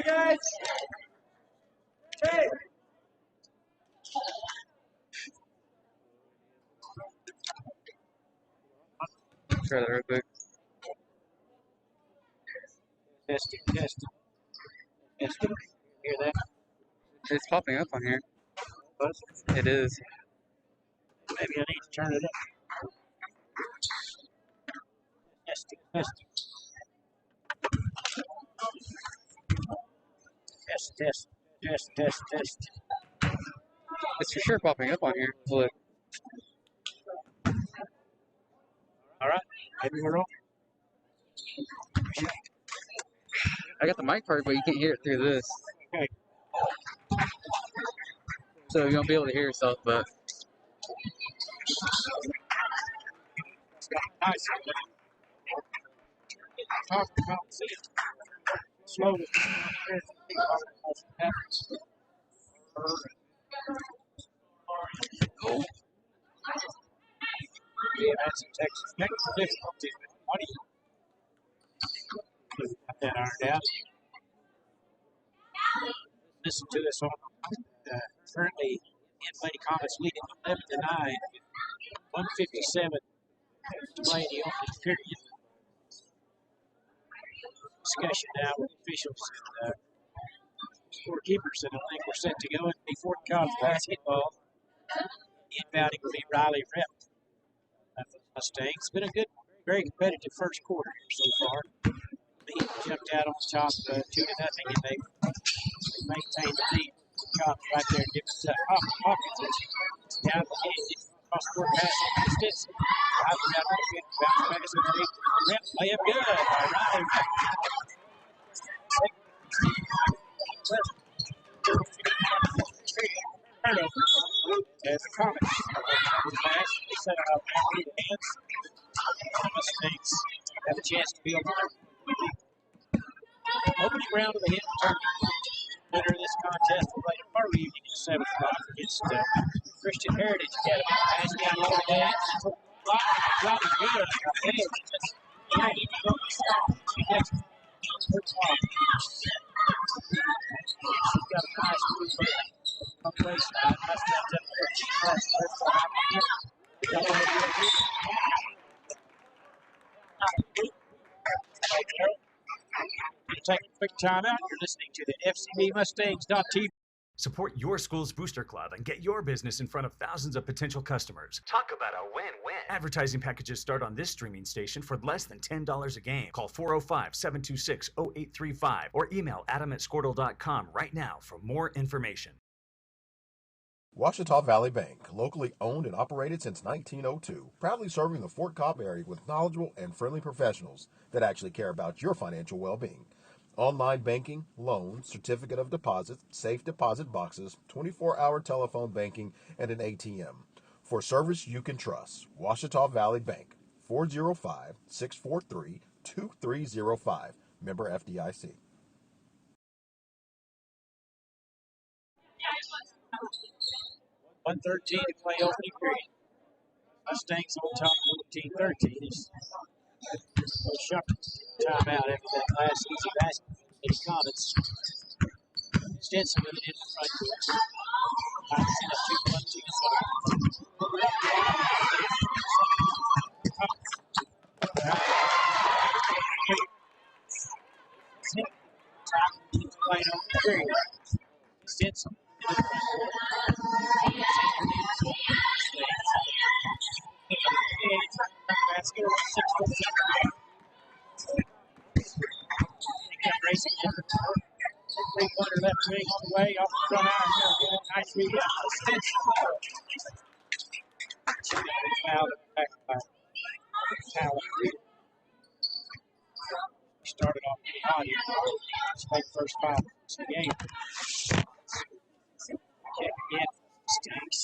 Try that real quick. Testing. Hear that? It's popping up on here. It is. Maybe I need to turn it up. Testing. Test. It's for sure popping up on here. Look. All right. Maybe we're on. I got the mic part, but you can't hear it through this. Okay. So you won't be able to hear yourself, but. Nice. Talk about slowly. Yeah, that's some technical difficulties. What do you got that ironed out? Listen to this on currently in Lady Comets leading 11-9, 157 to play the opening period. Discussion now with officials and scorekeepers, and I think we're set to go in before college basketball. Inbounding will be Riley Rep. Mustangs. It's been a good, very competitive first quarter here so far. He jumped out on top 2-0, and they maintained the lead. Cobb right there, giving to Hawkins. Down the head, cross-court pass to Stinson. Bounce back to the lead. Rep, lay up good. Riley Rep. As the Comets pass, they set it up in the hands. The Mustangs have a chance to build their opening round of the Hinton tournament. Winner of this contest will play tomorrow evening at 7 o'clock against Christian Heritage Academy. Pass down low to dance. Block is good. She's got a nice move on the baseline. That's take a quick time out. You're listening to the FCBMustangs.tv. Support your school's booster club and get your business in front of thousands of potential customers. Talk about a win-win. Advertising packages start on this streaming station for less than $10 a game. Call 405-726-0835 or email adam@squirtle.com right now for more information. Ouachita Valley Bank, locally owned and operated since 1902, proudly serving the Fort Cobb area with knowledgeable and friendly professionals that actually care about your financial well-being. Online banking, loans, certificate of deposit, safe deposit boxes, 24-hour telephone banking, and an ATM. For service you can trust, Ouachita Valley Bank, 405-643-2305. Member FDIC. .113 to play opening period. Mustangs on top 14-13. Timeout after that last easy basket. It's Comets. Stinson with it in the front court. Stinson. Racing three-pointer left wing away off the front iron. Nice read. Foul back by Powell. Started off hot here. Made the first foul of the game. Check again. Stinks.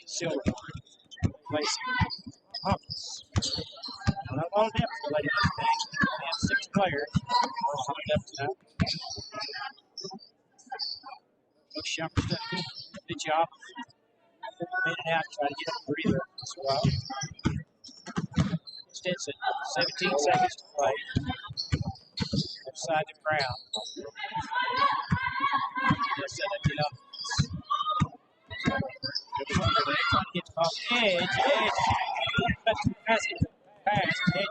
Silver. Placing Hawkins. Not a lot of depth for Lady Mustangs. They have 6 players. All depth tonight. Coach Shumper's done a good job. Made it out, try to get a breather as well. Stinson 17 seconds to play. Left side to Brown. They'll set up the offense. Trying to get the ball edge. Basket. Pass. Edge.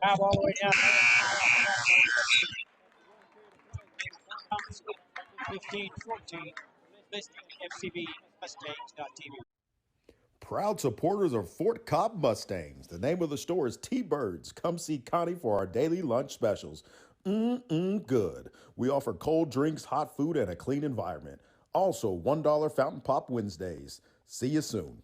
Cobb all the way down. 15-14. Listening to FCB Mustangs.tv. Proud supporters of Fort Cobb Mustangs. The name of the store is T-Birds. Come see Connie for our daily lunch specials. Good. We offer cold drinks, hot food, and a clean environment. Also, $1 Fountain Pop Wednesdays. See you soon.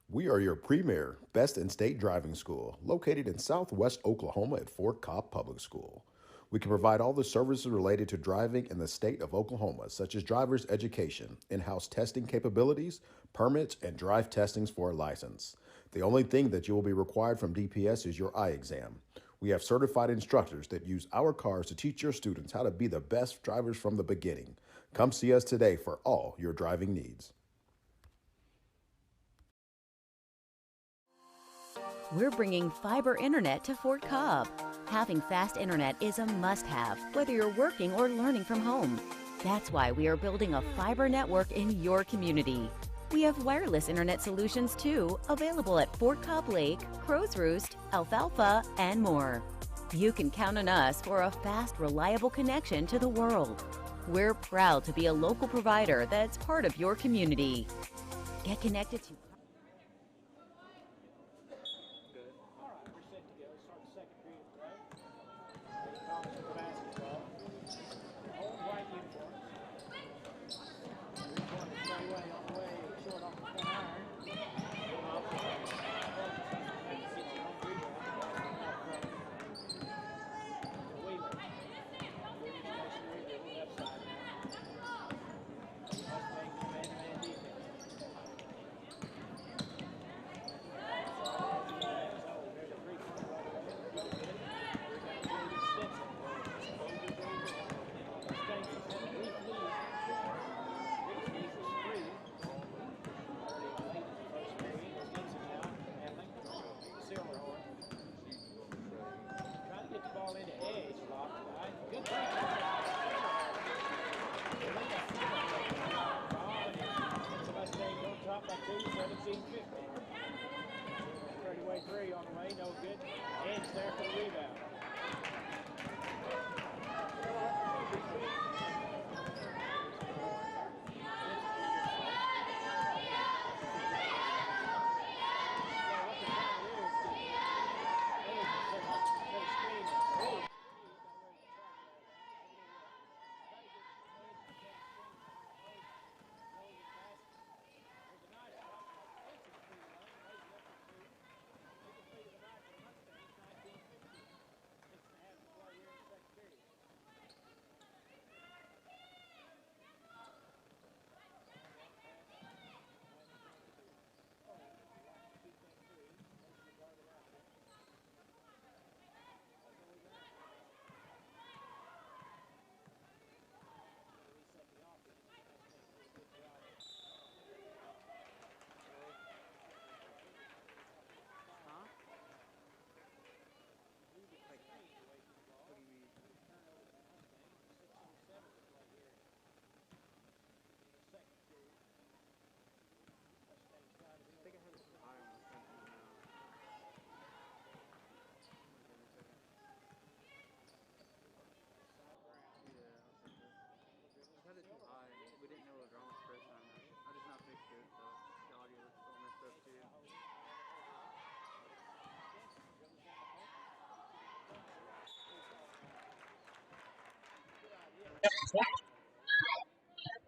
We are your premier, best in state driving school, located in Southwest Oklahoma at Fort Cobb Public School. We can provide all the services related to driving in the state of Oklahoma, such as driver's education, in-house testing capabilities, permits, and drive testings for a license. The only thing that you will be required from DPS is your eye exam. We have certified instructors that use our cars to teach your students how to be the best drivers from the beginning. Come see us today for all your driving needs. We're bringing fiber internet to Fort Cobb. Having fast internet is a must-have, whether you're working or learning from home. That's why we are building a fiber network in your community. We have wireless internet solutions too, available at Fort Cobb Lake, Crow's Roost, Alfalfa, and more. You can count on us for a fast, reliable connection to the world. We're proud to be a local provider that's part of your community. Get connected to on the way, no good. Edge there for the rebound.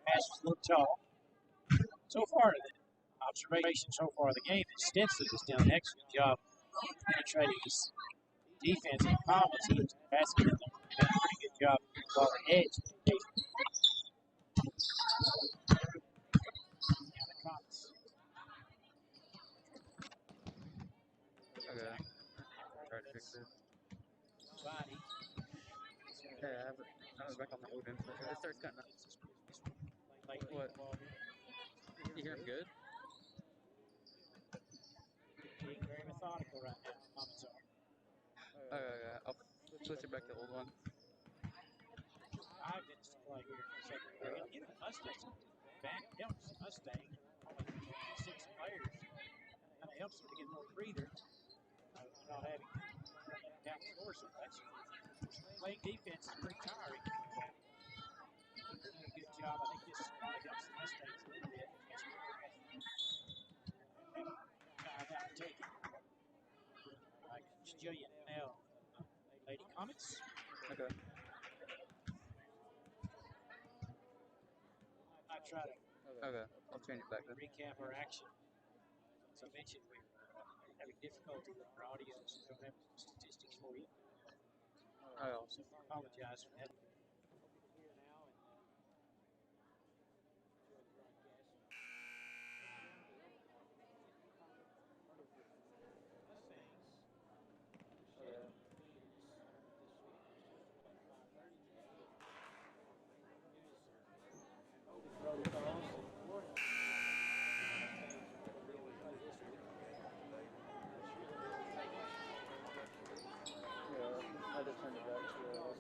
Pass was a little tall. So far, the observation so far of the game is Stinson has done an excellent job penetrating his defense and Collins. He was passing it. Done a pretty good job of the ball edge. Okay. Try to fix it. Yeah, I was back on the old info. It starts cutting up. What? You hear him good? methodical right now. Comments are. Okay, I'll switch it back to the old one. 5 minutes to play here in the second period. You know, Mustangs back helps the Mustang. Only 6 players. Kind of helps them to get a little breather. Not having down the score so much. Playing defense is pretty tiring. They're doing a good job. I think this probably helps the Mustangs a little bit. Time out to take it. All right, Coach Jillian now. Lady comments? Okay. I try to Okay, I'll change it back then. recap our action. As I mentioned, we're having difficulty with our audio, so we don't have statistics for you. Oh, So I apologize for that. I just turned it back to where it was.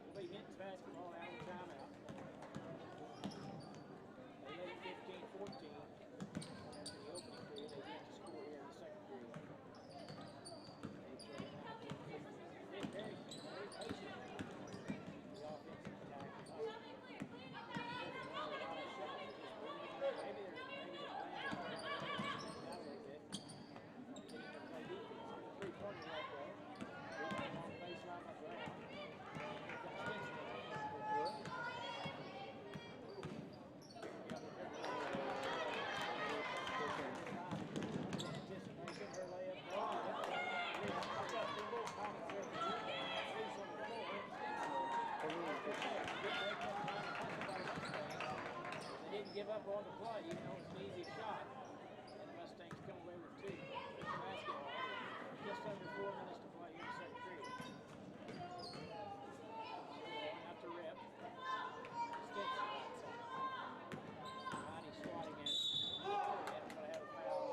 We'll be Hinton's basketball out of timeout. They led 15-14 after the opening period. They get to score here in the second period. They've been very patient. The offensive attack. A lot of shots. Maybe they're playing a little bit. Getting to play defense. Three-pointer right there. On the baseline of the ground. They didn't give up on the play, even though it's an easy shot. And the Mustangs come away with 2. Basketball. Just under 4 minutes to play here in the second period. Going out to Rip. Stinson right side. Ronnie swatting at Rip, but I have a foul.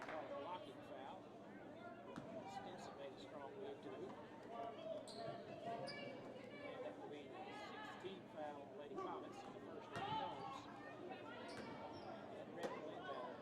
Called a blocking foul. Stinson made a strong move too. And that will be the 16th foul on Lady Comets, the first one Jones. And Rip will inbound.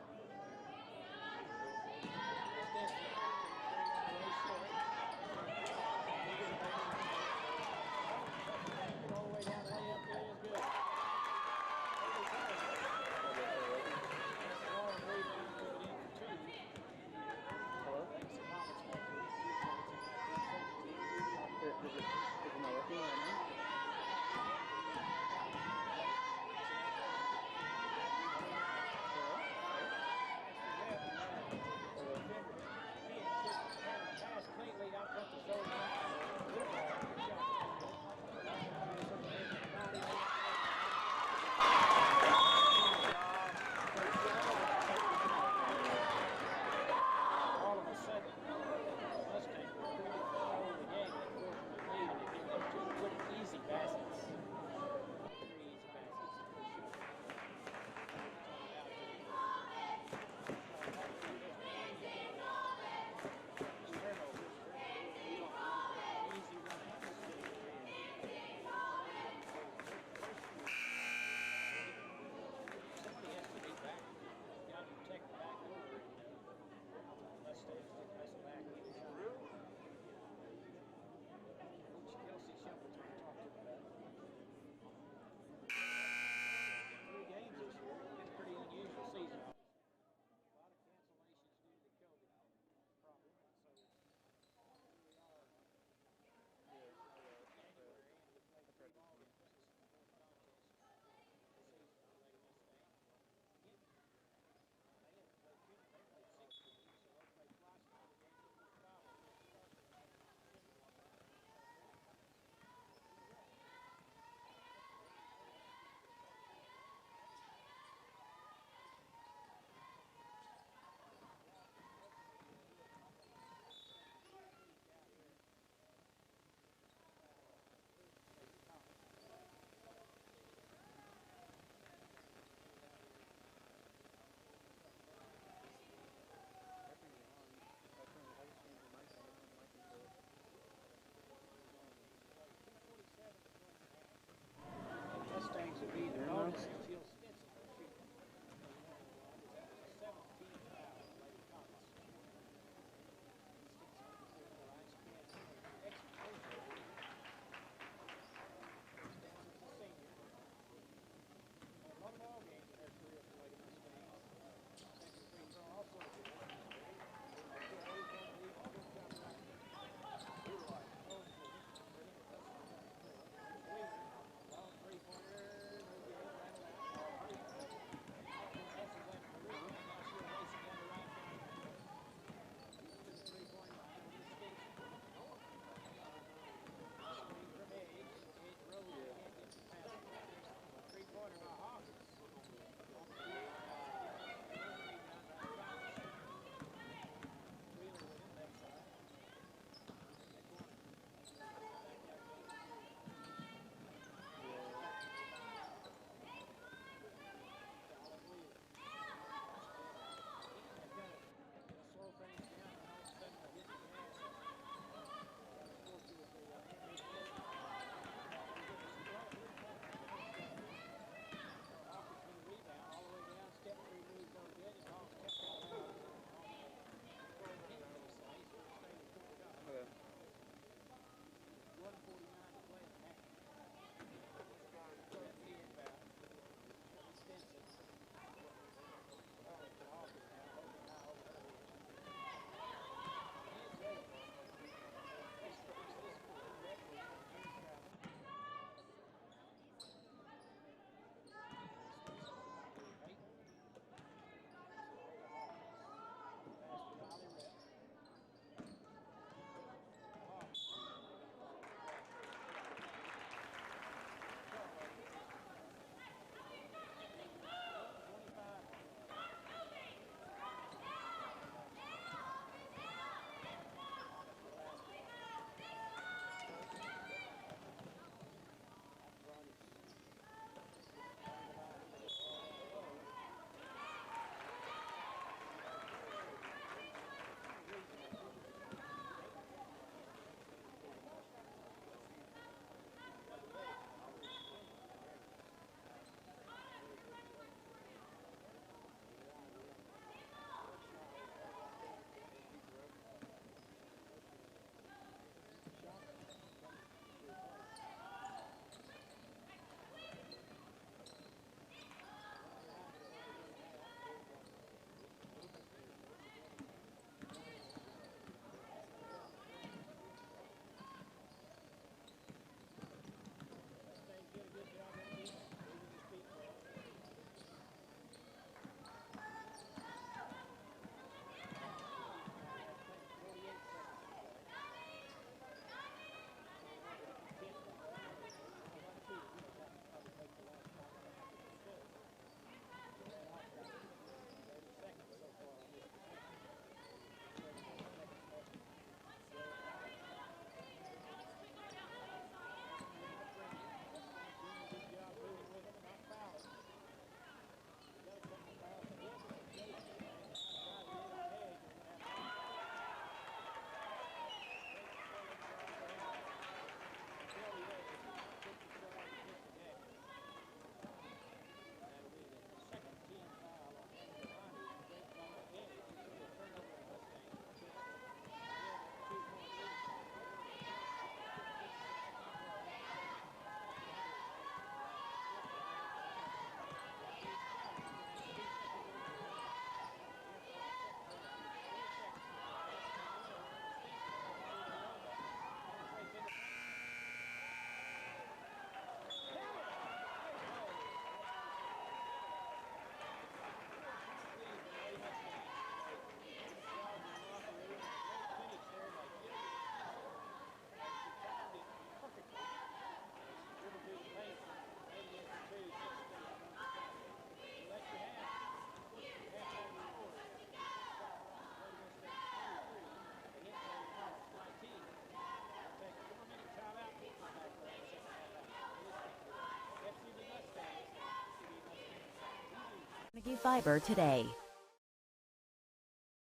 Fiber today.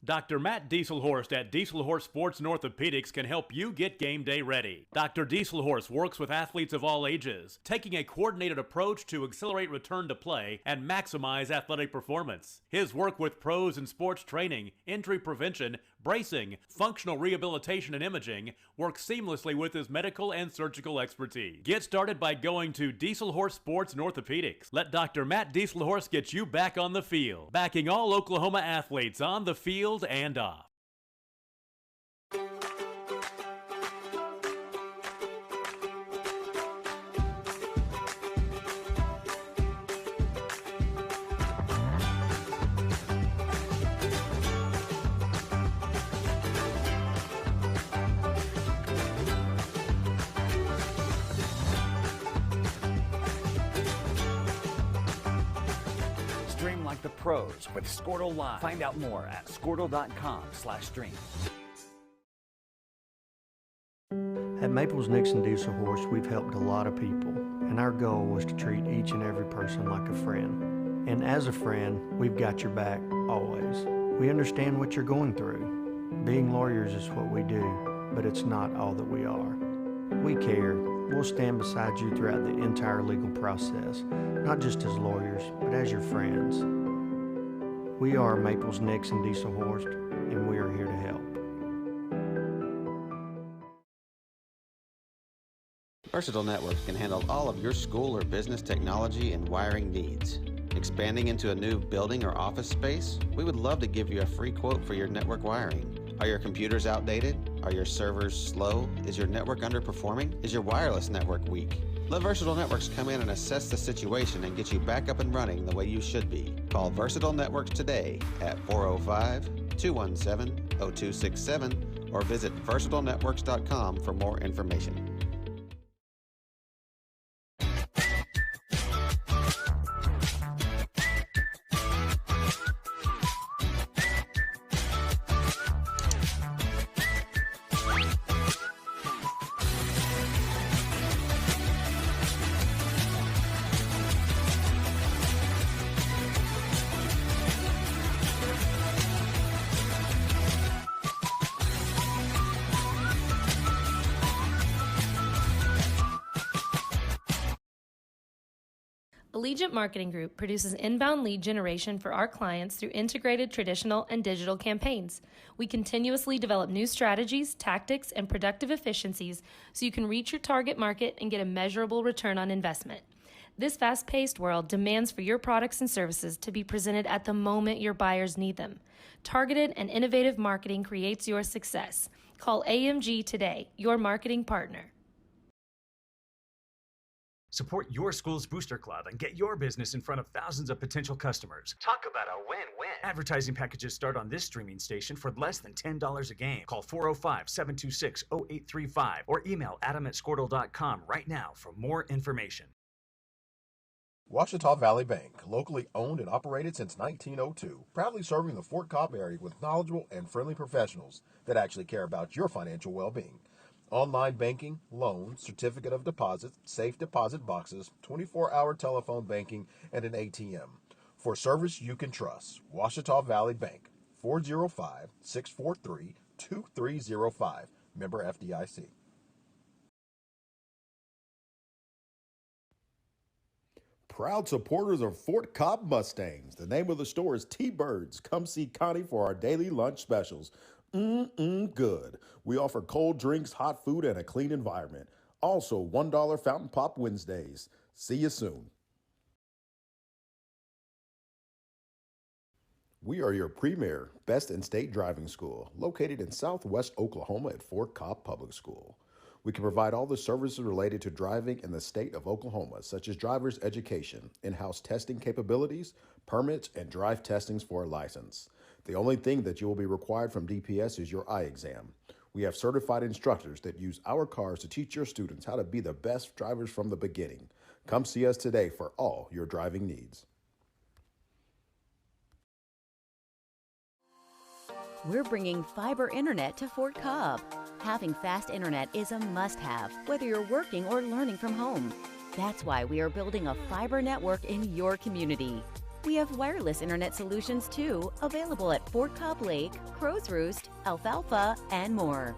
Dr. Matt Dieselhorst at Dieselhorst Sports and Orthopedics can help you get game day ready. Dr. Dieselhorst works with athletes of all ages, taking a coordinated approach to accelerate return to play and maximize athletic performance. His work with pros in sports training, injury prevention, bracing, functional rehabilitation, and imaging works seamlessly with his medical and surgical expertise. Get started by going to Dieselhorst Sports and Orthopedics. Let Dr. Matt Dieselhorst get you back on the field, backing all Oklahoma athletes on the field and off. Stream like the pros with Squirtle Live. Find out more at squirtle.com/stream. At Maples Nixon Diesel Horse, we've helped a lot of people, and our goal was to treat each and every person like a friend. And as a friend, we've got your back, always. We understand what you're going through. Being lawyers is what we do, but it's not all that we are. We care. We'll stand beside you throughout the entire legal process, not just as lawyers, but as your friends. We are Maples Nixon Diesel Horse, and we are here to help. Versatile Networks can handle all of your school or business technology and wiring needs. Expanding into a new building or office space? We would love to give you a free quote for your network wiring. Are your computers outdated? Are your servers slow? Is your network underperforming? Is your wireless network weak? Let Versatile Networks come in and assess the situation and get you back up and running the way you should be. Call Versatile Networks today at 405-217-0267 or visit versatilenetworks.com for more information. Allegiant Marketing Group produces inbound lead generation for our clients through integrated traditional and digital campaigns. We continuously develop new strategies, tactics, and productive efficiencies so you can reach your target market and get a measurable return on investment. This fast-paced world demands for your products and services to be presented at the moment your buyers need them. Targeted and innovative marketing creates your success. Call AMG today, your marketing partner. Support your school's booster club and get your business in front of thousands of potential customers. Talk about a win-win. Advertising packages start on this streaming station for less than $10 a game. Call 405-726-0835 or email adam@squirtle.com right now for more information. Ouachita Valley Bank, locally owned and operated since 1902, proudly serving the Fort Cobb area with knowledgeable and friendly professionals that actually care about your financial well-being. Online banking, loans, certificate of deposit, safe deposit boxes, 24-hour telephone banking, and an ATM. For service you can trust, Ouachita Valley Bank, 405-643-2305, member FDIC. Proud supporters of Fort Cobb Mustangs. The name of the store is T-Birds. Come see Connie for our daily lunch specials. Good. We offer cold drinks, hot food, and a clean environment. Also, $1 Fountain Pop Wednesdays. See you soon. We are your premier, best in state driving school, located in Southwest Oklahoma at Fort Cobb Public School. We can provide all the services related to driving in the state of Oklahoma, such as driver's education, in-house testing capabilities, permits, and drive testings for a license. The only thing that you will be required from DPS is your eye exam. We have certified instructors that use our cars to teach your students how to be the best drivers from the beginning. Come see us today for all your driving needs. We're bringing fiber internet to Fort Cobb. Having fast internet is a must-have, whether you're working or learning from home. That's why we are building a fiber network in your community. We have wireless internet solutions too, available at Fort Cobb Lake, Crow's Roost, Alfalfa, and more.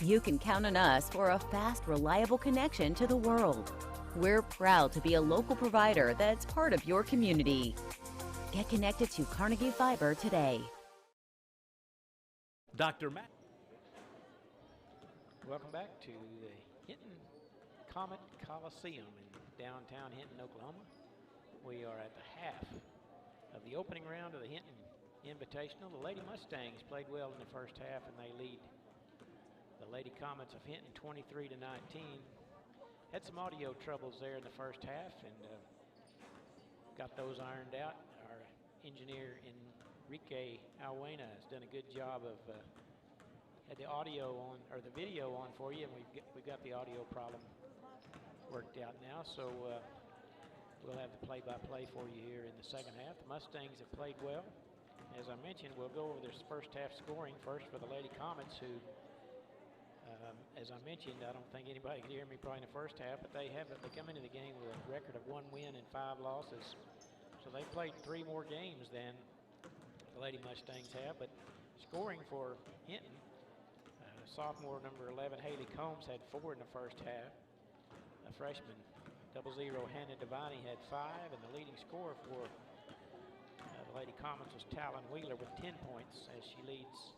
You can count on us for a fast, reliable connection to the world. We're proud to be a local provider that's part of your community. Get connected to Carnegie Fiber today. Dr. Matt. Welcome back to the Hinton Comet Coliseum in downtown Hinton, Oklahoma. We are at the half of the opening round of the Hinton Invitational. The Lady Mustangs played well in the first half, and they lead the Lady Comets of Hinton 23-19. Had some audio troubles there in the first half, and got those ironed out. Our engineer Enrique Alwena has done a good job of had the audio on, or the video on for you, and we've got the audio problem worked out now. So we'll have the play-by-play for you here in the second half. The Mustangs have played well. As I mentioned, we'll go over this first half scoring first for the Lady Comets, who, as I mentioned, I don't think anybody could hear me probably in the first half, but they come into the game with a record of 1 win and 5 losses. So they played 3 more games than the Lady Mustangs have. But scoring for Hinton, sophomore number 11 Haley Combs had 4 in the first half. A freshman 00 Hannah Devine had 5, and the leading scorer for the Lady Comets was Talon Wheeler with 10 points, as she leads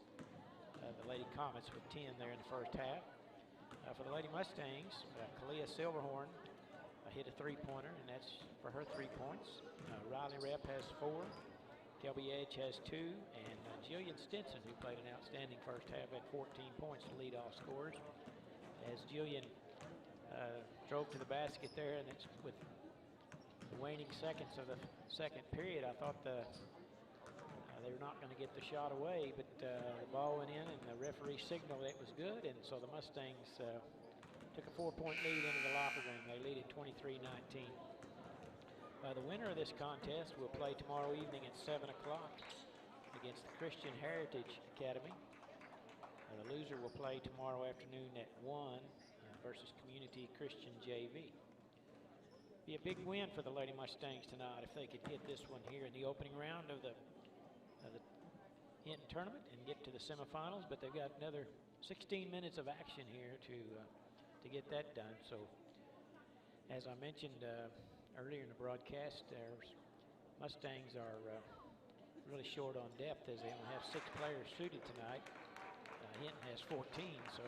the Lady Comets with 10 there in the first half. For the Lady Mustangs, Kalia Silverhorn hit a 3-pointer, and that's for her 3 points. Riley Rep has 4. Kelby Edge has 2, and Jillian Stinson, who played an outstanding first half, had 14 points to lead off scorers. As Jillian drove to the basket there, and it's with the waning seconds of the second period, I thought they were not going to get the shot away, but the ball went in, and the referee signaled it was good, and so the Mustangs took a 4-point lead into the locker room. They lead at 23-19. The winner of this contest will play tomorrow evening at 7 o'clock against the Christian Heritage Academy. The loser will play tomorrow afternoon at 1 versus Community Christian JV. Be a big win for the Lady Mustangs tonight if they could get this one here in the opening round of the Hinton tournament and get to the semifinals, but they've got another 16 minutes of action here to get that done. So, as I mentioned earlier in the broadcast, Mustangs are really short on depth, as they only have 6 players suited tonight. Hinton has 14, so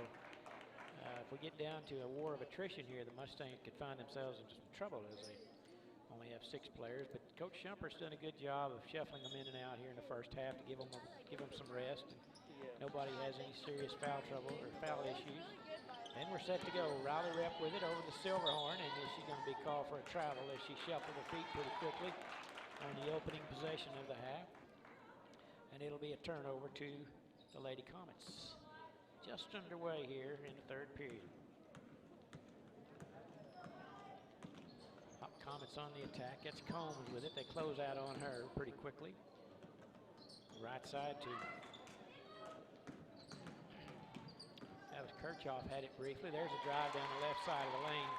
if we get down to a war of attrition here, the Mustangs could find themselves in some trouble, as they only have 6 players. But Coach Shumper's done a good job of shuffling them in and out here in the first half to give them some rest. And nobody has any serious foul trouble or foul issues. Then we're set to go. Riley Rep with it over to Silverhorn, and she's going to be called for a travel as she shuffled her feet pretty quickly on the opening possession of the half. And it'll be a turnover to the Lady Comets. Just underway here in the third period. Comets on the attack. That's Combs with it. They close out on her pretty quickly. Right side to that was Kirchhoff, had it briefly. There's a drive down the left side of the lane.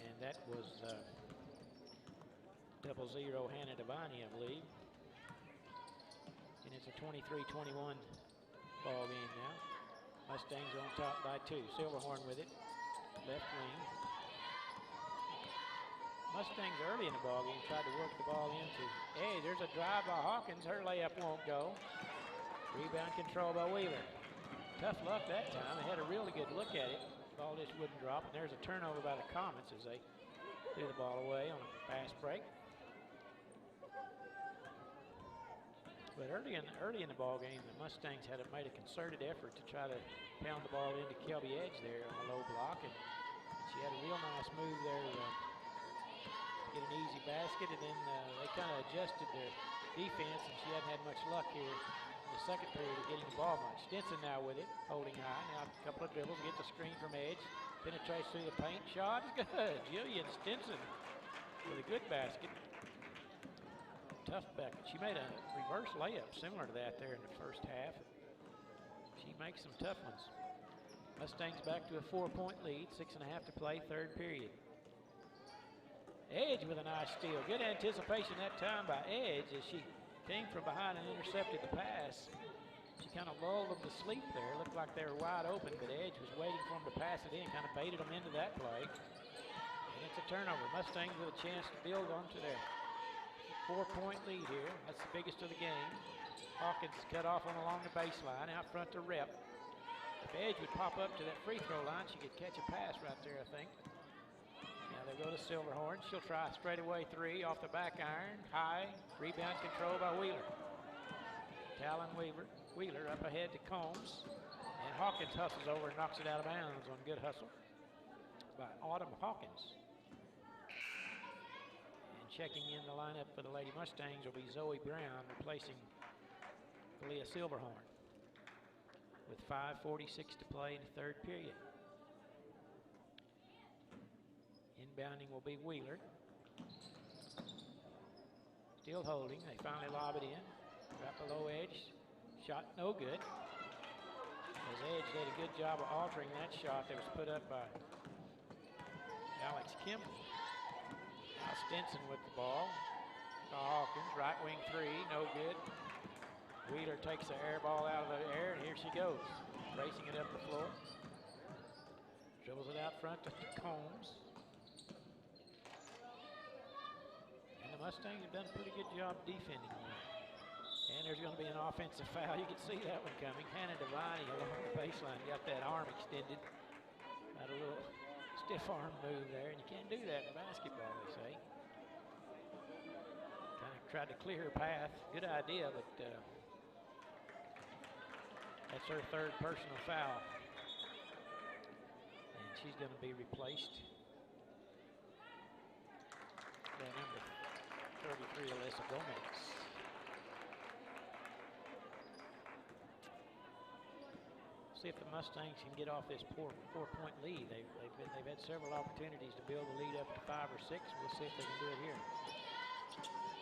And that was 00 Hannah Devine, I believe. And it's a 23-21 ball game now. Mustangs on top by 2. Silverhorn with it, left wing. Mustangs early in the ball game tried to work the ball into. Hey, there's a drive by Hawkins. Her layup won't go. Rebound control by Wheeler. Tough luck that time. They had a really good look at it. Ball just wouldn't drop. And there's a turnover by the Comets as they threw the ball away on a fast break. But early in the ball game, the Mustangs had made a concerted effort to try to pound the ball into Kelby Edge there on a low block, and she had a real nice move there to get an easy basket, and then they kind of adjusted their defense, and she hadn't had much luck here in the second period of getting the ball much. Stinson now with it, holding high. Now a couple of dribbles, gets a screen from Edge, penetrates through the paint, shot is good. Jillian Stinson with a good basket. Tough bucket. She made a reverse layup similar to that there in the first half. She makes some tough ones. Mustangs back to a 4-point lead, 6.5 to play, third period. Edge with a nice steal. Good anticipation that time by Edge as she came from behind and intercepted the pass. She kind of lulled them to sleep there. Looked like they were wide open, but Edge was waiting for them to pass it in, kind of baited them into that play. And it's a turnover. Mustangs with a chance to build onto their 4-point lead here. That's the biggest of the game. Hawkins cut off on along the baseline, out front to Rep. If Edge would pop up to that free throw line, she could catch a pass right there, I think. Now they go to Silverhorn. She'll try a straightaway three off the back iron. High. Rebound controlled by Wheeler. Talon Wheeler up ahead to Combs. And Hawkins hustles over and knocks it out of bounds on good hustle by Autumn Hawkins. And checking in the lineup for the Lady Mustangs will be Zoe Brown, replacing Leah Silverhorn with 5:46 to play in the third period. Inbounding will be Wheeler. Still holding. They finally lob it in. Right below Edge. Shot no good. As Edge did a good job of altering that shot that was put up by Alex Kimball. Now Stinson with the ball. To Hawkins. Right wing three. No good. Wheeler takes the air ball out of the air, and here she goes. Racing it up the floor. Dribbles it out front to Combs. And the Mustangs have done a pretty good job defending there. And there's going to be an offensive foul. You can see that one coming. Hannah Devaney along the baseline got that arm extended. Got a little stiff arm move there, and you can't do that in basketball, they say. Kind of tried to clear her path. Good idea, but that's her third personal foul. And she's going to be replaced by number 33, Alyssa Gomez. See if the Mustangs can get off this four-point lead. They've had several opportunities to build the lead up to 5 or 6. We'll see if they can do it here.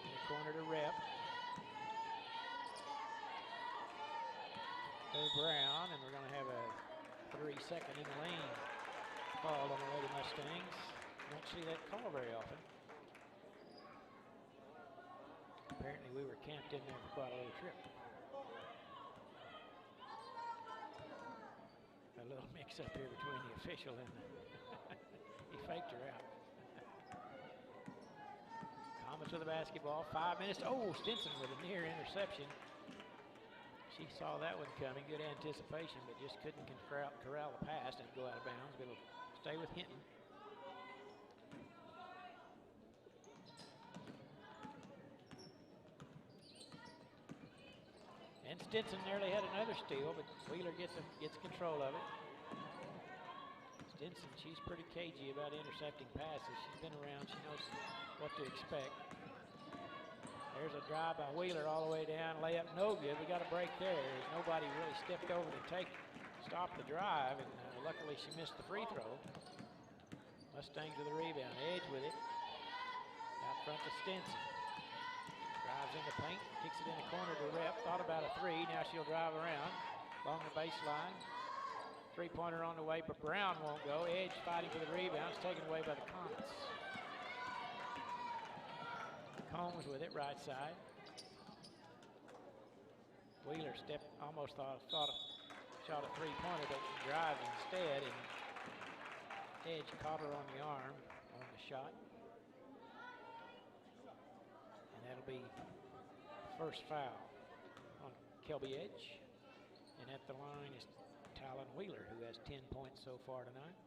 In the corner to Rep. To Brown, and we're going to have a 3-second in the lane called on the Lady Mustangs. Don't see that call very often. Apparently we were camped in there for quite a little trip. A little mix up here between the official and he faked her out. Comets with the basketball, 5 minutes. Oh, Stinson with a near interception. She saw that one coming, good anticipation, but just couldn't corral the pass and go out of bounds, but it'll stay with Hinton. And Stinson nearly had another steal, but Wheeler gets control of it. Stinson, she's pretty cagey about intercepting passes. She's been around, she knows what to expect. There's a drive by Wheeler all the way down, layup no good. We got a break there. Nobody really stepped over to stop the drive, and luckily she missed the free throw. Mustangs with a rebound, Edge with it. Out front to Stinson. Drives in the paint, kicks it in the corner to Rep. Thought about a three, now she'll drive around along the baseline. Three-pointer on the way, but Brown won't go. Edge fighting for the rebound. It's taken away by the Comets. Combs with it, right side. Wheeler almost shot a three-pointer, but drive instead, and Edge caught her on the arm on the shot. And that'll be first foul on Kelby Edge. And at the line is Talon Wheeler, who has 10 points so far tonight.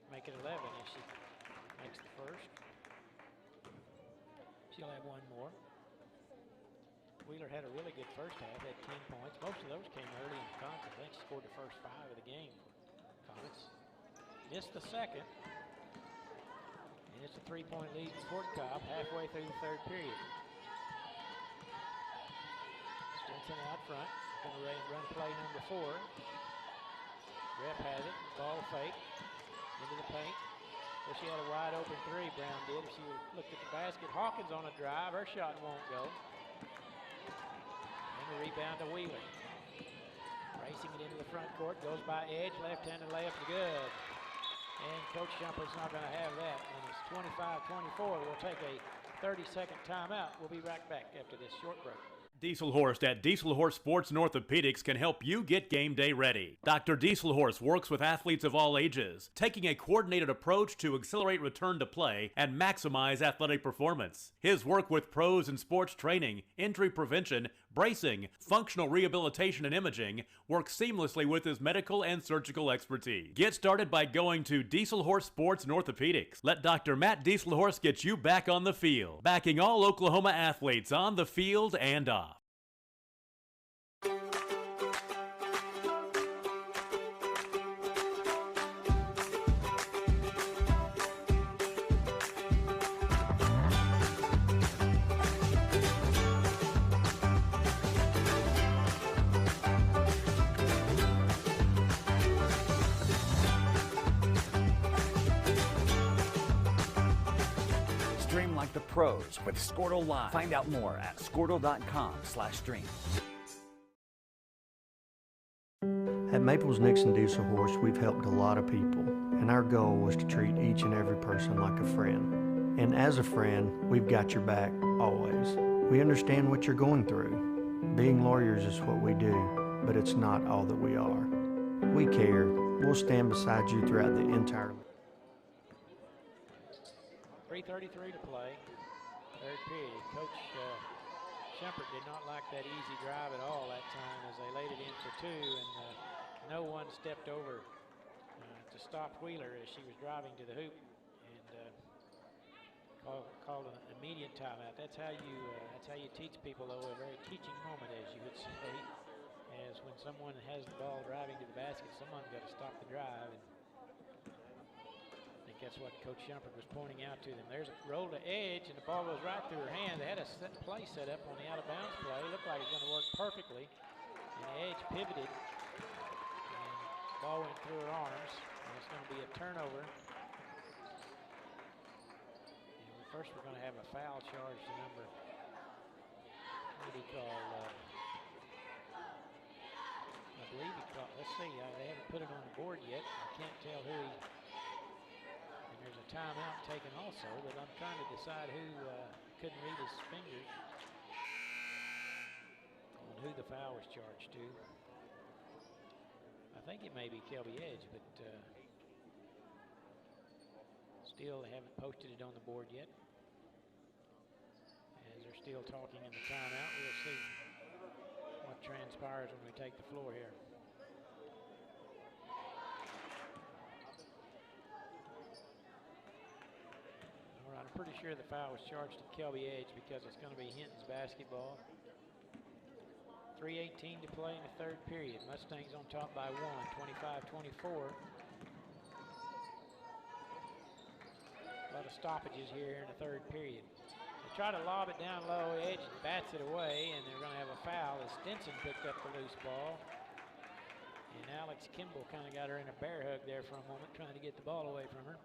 Make it 11 if she makes the first. She'll have one more. Wheeler had a really good first half, had 10 points. Most of those came early in the contest. I think she scored the first 5 of the game for Comets. Missed the second. And it's a 3-point lead for Cobb halfway through the third period. Stinson out front. Going to run play number 4. Rep has it. Ball fake. Into the paint. Well, she had a wide open three, Brown did. If she looked at the basket, Hawkins on a drive. Her shot won't go. And the rebound to Wheeler. Racing it into the front court. Goes by Edge. Left-handed layup good. And Coach Shumper's not going to have that. And it's 25-24. We'll take a 30-second timeout. We'll be right back after this short break. Dieselhorst at Dieselhorst Sports and Orthopedics can help you get game day ready. Dr. Dieselhorst works with athletes of all ages, taking a coordinated approach to accelerate return to play and maximize athletic performance. His work with pros in sports training, injury prevention, bracing, functional rehabilitation, and imaging works seamlessly with his medical and surgical expertise. Get started by going to Dieselhorst Sports and Orthopedics. Let Dr. Matt Dieselhorst get you back on the field, backing all Oklahoma athletes on the field and off. Stream like the pros with Squirtle Live. Find out more at squirtle.com/stream. At Maples Nixon Diesel Horse, we've helped a lot of people, and our goal was to treat each and every person like a friend. And as a friend, we've got your back always. We understand what you're going through. Being lawyers is what we do, but it's not all that we are. We care. We'll stand beside you throughout the entire 3:33 to play, third period. Coach Shumpert did not like that easy drive at all that time as they laid it in for two, and no one stepped over to stop Wheeler as she was driving to the hoop, and called an immediate timeout. That's how you teach people, though, a very teaching moment, as you would say, as when someone has the ball driving to the basket, someone's got to stop the drive. And that's what Coach Shumpert was pointing out to them. There's a roll to edge, and the ball goes right through her hand. They had a play set up on the out-of-bounds play. It looked like it was going to work perfectly. And the edge pivoted, and the ball went through her arms. And it's going to be a turnover. And first, we're going to have a foul charge to number, what did he call? I believe he called, let's see, they haven't put it on the board yet. I can't tell who he. There's a timeout taken also, but I'm trying to decide who couldn't read his fingers on who the foul was charged to. I think it may be Kelby Edge, but still they haven't posted it on the board yet. As they're still talking in the timeout, we'll see what transpires when we take the floor here. I'm pretty sure the foul was charged to Kelby Edge because it's going to be Hinton's basketball. 3:18 to play in the third period. Mustangs on top by one, 25-24. A lot of stoppages here in the third period. They try to lob it down low. Edge bats it away, and they're going to have a foul as Stinson picked up the loose ball. And Alex Kimball kind of got her in a bear hug there for a moment, trying to get the ball away from her.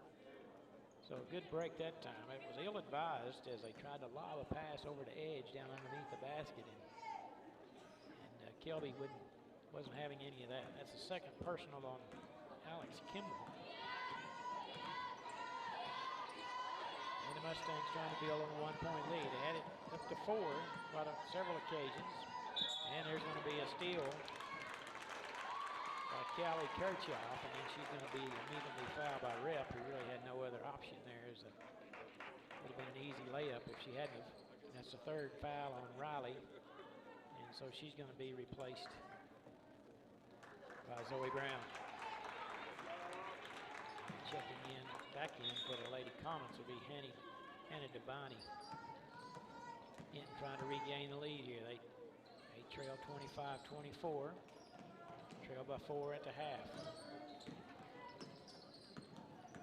So a good break that time. It was ill-advised as they tried to lob a pass over to Edge down underneath the basket. And Kelby wasn't having any of that. That's the second personal on Alex Kimball. And the Mustangs trying to build on a one-point lead. They had it up to four on several occasions. And there's going to be a steal by Callie Kirchhoff, and then she's going to be immediately fouled by Rep, who really had no other option there. It would have been an easy layup if she hadn't. That's the third foul on Riley, and so she's going to be replaced by Zoe Brown. Checking in, back in for the Lady Comets will be Hannah DeBonnie. Hinton trying to regain the lead here. They trail 25-24. Trail by 4 at the half.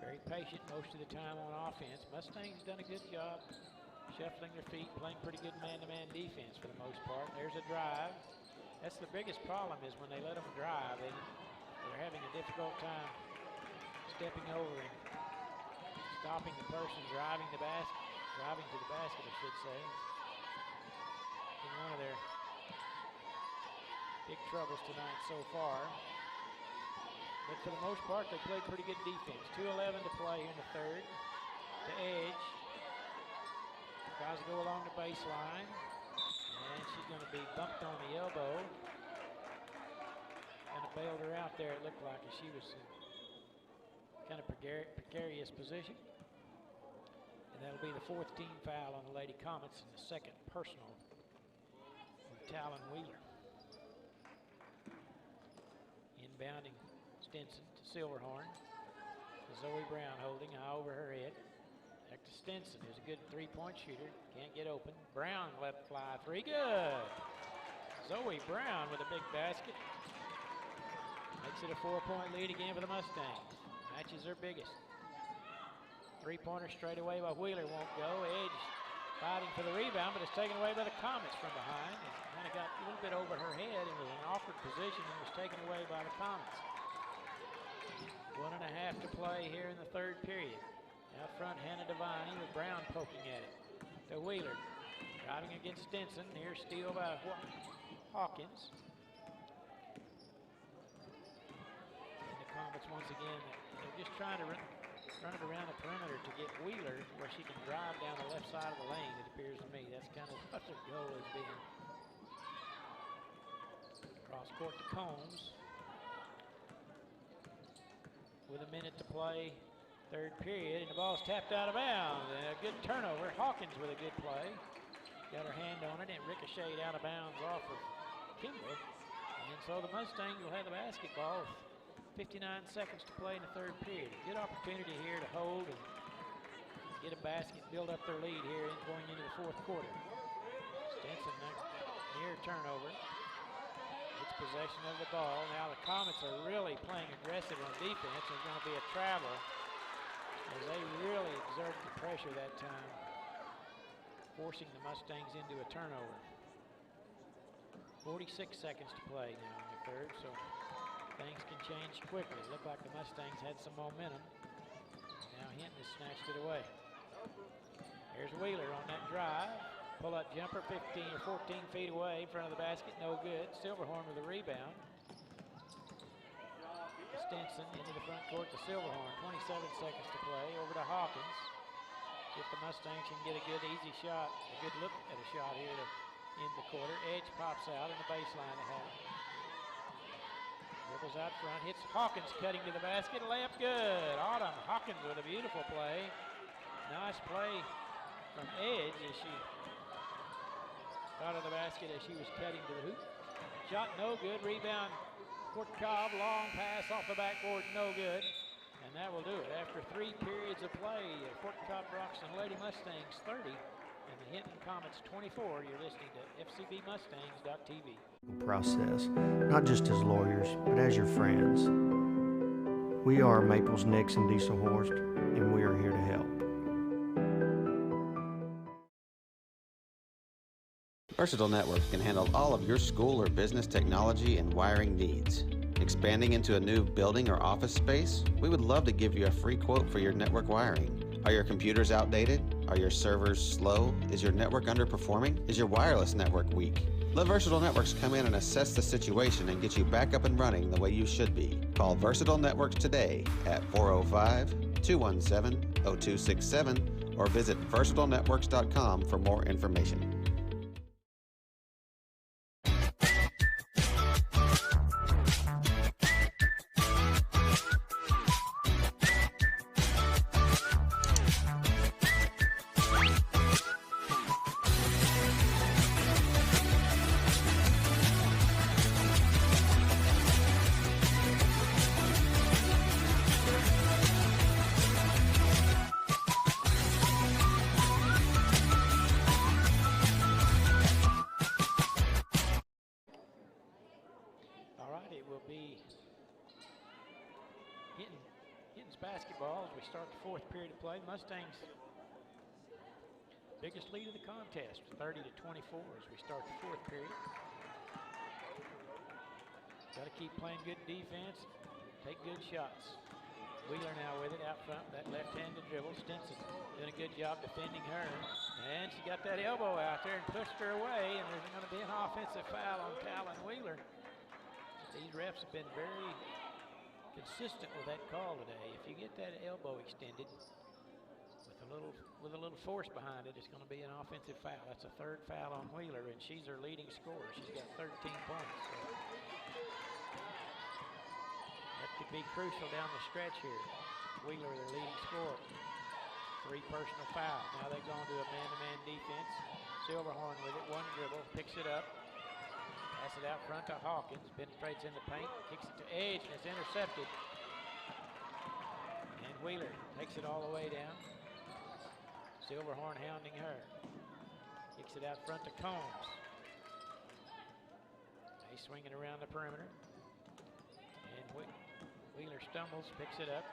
Very patient most of the time on offense. Mustangs done a good job shuffling their feet, playing pretty good man-to-man defense for the most part. There's a drive. That's the biggest problem is when they let them drive, they're having a difficult time stepping over and stopping the person driving to the basket, I should say. In one of their big troubles tonight so far. But for the most part, they played pretty good defense. 2:11 to play here in the third. To Edge. Tries to go along the baseline. And she's going to be bumped on the elbow. Kind of bailed her out there, it looked like, as she was in kind of precarious position. And that'll be the 4th team foul on the Lady Comets and the 2nd personal on Talon Wheeler. Inbounding Stinson to Silverhorn. Zoe Brown holding high over her head. Back to Stinson, who's a good three-point shooter. Can't get open. Brown let fly three. Good. Zoe Brown with a big basket. Makes it a 4-point lead again for the Mustangs. Matches their biggest. Three-pointer straight away by Wheeler won't go. Edge fighting for the rebound, but it's taken away by the Comets from behind. It kind of got a little bit over her head and was in an awkward position and was taken away by the Comets. 1.5 to play here in the third period. Out front, Hannah Devine with Brown poking at it. To Wheeler. Driving against Stinson. Here's steal by Hawkins. And the Comets once again, they're just trying to run it around the perimeter to get Wheeler where she can drive down the left side of the lane, it appears to me. That's kind of what their goal has been. Cross court to Combs. With a minute to play, third period, and the ball's tapped out of bounds. And a good turnover. Hawkins with a good play. Got her hand on it and ricocheted out of bounds off of Kimball. And so the Mustangs will have the basketball with 59 seconds to play in the third period. A good opportunity here to hold and get a basket, build up their lead here going into the fourth quarter. Stinson near turnover. Gets possession of the ball. Now the Comets are really playing aggressive on defense. There's going to be a travel as they really exerted the pressure that time, forcing the Mustangs into a turnover. 46 seconds to play now in the third, so things can change quickly. Look like the Mustangs had some momentum. Now Hinton has snatched it away. Here's Wheeler on that drive. Pull-up jumper 15 or 14 feet away in front of the basket. No good. Silverhorn with a rebound. Stinson into the front court to Silverhorn. 27 seconds to play. Over to Hawkins. If the Mustangs can get a good easy shot, a good look at a shot here to end the quarter. Edge pops out in the baseline to have it. Dribbles out front, hits Hawkins cutting to the basket, layup good. Autumn Hawkins with a beautiful play. Nice play from Edge as she got to the basket as she was cutting to the hoop. Shot no good, rebound Fort Cobb, long pass off the backboard, no good. And that will do it. After 3 periods of play, Fort Cobb Broxton Lady Mustangs 30 and the Hinton Comets 24. You're listening to FCBMustangs.tv. Process, not just as lawyers, but as your friends. We are Maples, Nixon, Diesel Horst, and we are here to help. Versatile Networks can handle all of your school or business technology and wiring needs. Expanding into a new building or office space? We would love to give you a free quote for your network wiring. Are your computers outdated? Are your servers slow? Is your network underperforming? Is your wireless network weak? Let Versatile Networks come in and assess the situation and get you back up and running the way you should be. Call Versatile Networks today at 405-217-0267 or visit versatilenetworks.com for more information. Basketball as we start the fourth period of play. Mustangs biggest lead of the contest, 30-24 as we start the fourth period. Got to keep playing good defense, take good shots. Wheeler now with it out front, that left-handed dribble. Stinson doing a good job defending her, and she got that elbow out there and pushed her away, and there's going to be an offensive foul on Talon Wheeler. These refs have been very consistent with that call today. If you get that elbow extended with a little force behind it, it's going to be an offensive foul. That's a third foul on Wheeler, and she's her leading scorer. She's got 13 points. So that could be crucial down the stretch here. Wheeler, their leading scorer. 3 personal fouls. Now they've gone to a man-to-man defense. Silverhorn with it, one dribble, picks it up. Pass it out front to Hawkins, penetrates in the paint, kicks it to Edge, and it's intercepted. And Wheeler takes it all the way down. Silverhorn hounding her. Kicks it out front to Combs. They swing it around the perimeter. And Wheeler stumbles, picks it up.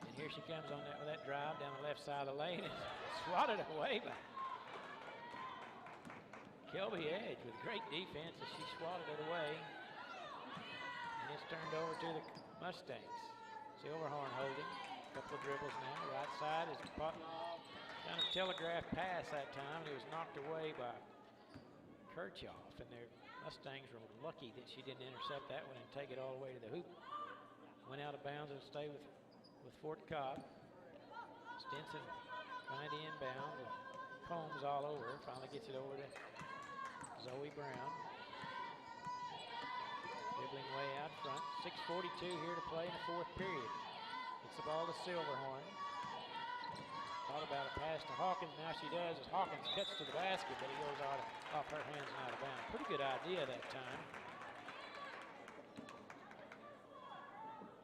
And here she comes on that drive down the left side of the lane and swatted away by Kelby Edge with great defense as she swatted it away. And it's turned over to the Mustangs. Silverhorn holding. A couple of dribbles now. Right side is kind of telegraph pass that time. And it was knocked away by Kirchhoff. And their Mustangs were lucky that she didn't intercept that one and take it all the way to the hoop. Went out of bounds and stayed with Fort Cobb. Stinson trying to inbound with Combs all over. Finally gets it over to Zoe Brown. Dribbling way out front. 6:42 here to play in the fourth period. Gets the ball to Silverhorn. Thought about a pass to Hawkins. Now she does as Hawkins cuts to the basket, but he goes off her hands and out of bounds. Pretty good idea that time.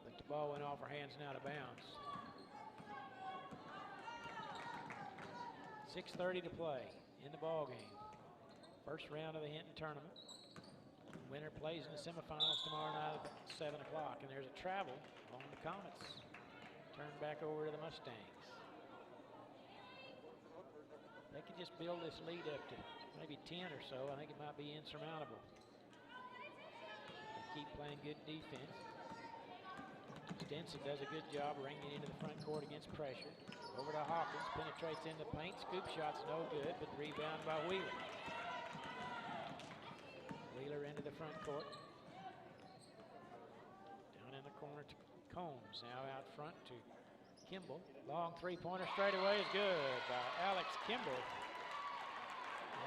But the ball went off her hands and out of bounds. 6:30 to play in the ball game. First round of the Hinton tournament. Winner plays in the semifinals tomorrow night at 7 o'clock. And there's a travel on the Comets. Turned back over to the Mustangs. They could just build this lead up to maybe 10 or so. I think it might be insurmountable. They keep playing good defense. Stinson does a good job ringing into the front court against pressure. Over to Hawkins, penetrates in the paint. Scoop shot's no good, but rebound by Wheeler. Wheeler into the front court. Down in the corner to Combs. Now out front to Kimball. Long three-pointer straight away is good by Alex Kimball.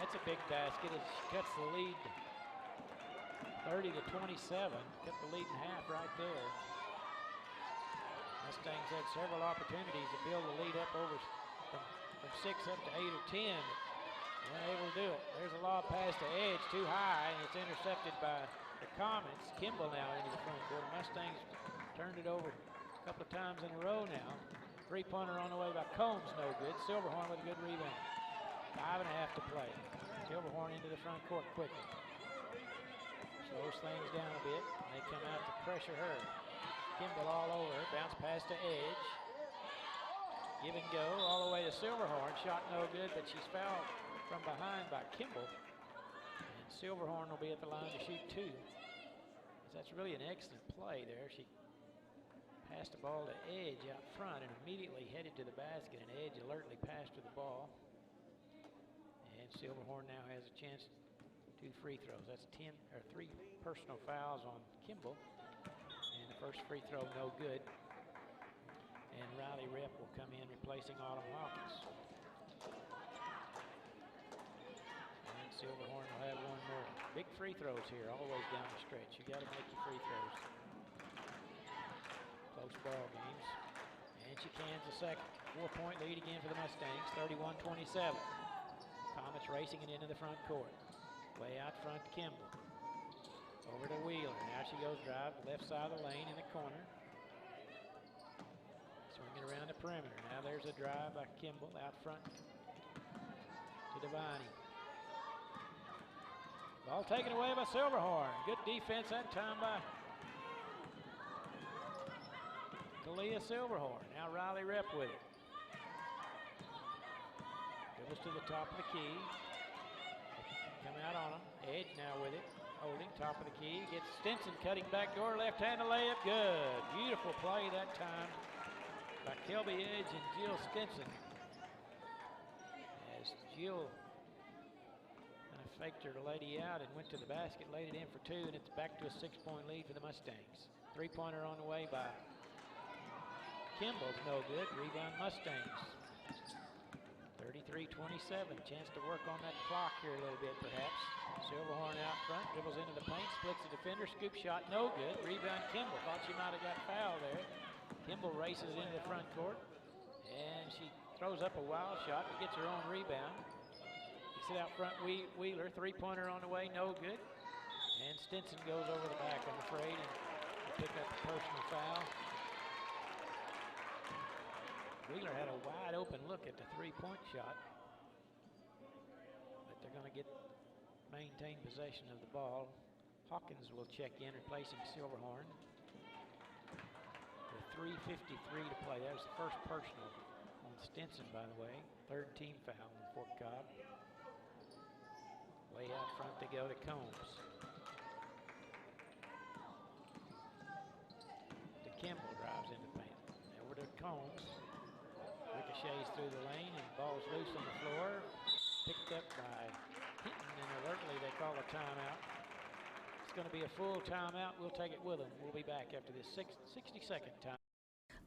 That's a big basket as she cuts the lead 30 to 27. Cut the lead in half right there. Mustangs had several opportunities to build the lead up over from 6 up to 8 or 10. Weren't able to do it. There's a lob pass to Edge, too high, and it's intercepted by the Comets. Kimball now into the front court. Mustangs turned it over a couple of times in a row now. Three-pointer on the way by Combs, no good. Silverhorn with a good rebound. 5.5 to play. Silverhorn into the front court quickly. Slows things down a bit. They come out to pressure her. Kimball all over her. Bounce pass to Edge. Give and go all the way to Silverhorn. Shot no good, but she's fouled from behind by Kimball. And Silverhorn will be at the line to shoot 2. That's really an excellent play there. She passed the ball to Edge out front and immediately headed to the basket, and Edge alertly passed her the ball. And Silverhorn now has a chance to 2 free throws. That's 3 personal fouls on Kimball. And the first free throw no good. And Riley Rep will come in replacing Autumn Hawkins. And Silverhorn will have one more. Big free throws here, always down the stretch. You got to make your free throws. Close ball games. And she cans the second. 4-point lead again for the Mustangs, 31-27. Comets racing it into the front court. Way out front, Kimball. Over to Wheeler. Now she goes drive to the left side of the lane in the corner. Swinging around the perimeter. Now there's a drive by Kimball out front to Devine. Ball taken away by Silverhorn. Good defense that time by Kalia Silverhorn. Now Riley Rep with it. Dribbles to the top of the key. Come out on him. Edge now with it. Holding top of the key. Gets Stinson cutting back door. Left-handed layup. Good. Beautiful play that time by Kelby Edge and Jill Stinson. As Jill kind of faked her lady out and went to the basket, laid it in for two, and it's back to a 6-point lead for the Mustangs. Three-pointer on the way by Kimball's no good. Rebound Mustangs. 33-27. Chance to work on that clock here a little bit, perhaps. Silverhorn out front, dribbles into the paint, splits the defender, scoop shot, no good. Rebound Kimball. Thought she might have got fouled there. Kimball races into the front court, and she throws up a wild shot, but gets her own rebound. Gets it out front, Wheeler, three-pointer on the way, no good. And Stinson goes over the back, I'm afraid, and pick up a personal foul. Wheeler had a wide open look at the three-point shot, but they're going to maintain possession of the ball. Hawkins will check in, replacing Silverhorn. With 3:53 to play. That was the first personal on Stinson, by the way. Third team foul on Fort Cobb. Way out front they go to Combs. To Kimball, drives into paint. Over to Combs. Ricochets through the lane and ball's loose on the floor. Picked up by Hinton, and alertly they call a timeout. It's going to be a full timeout. We'll take it with them. We'll be back after this 60-second time.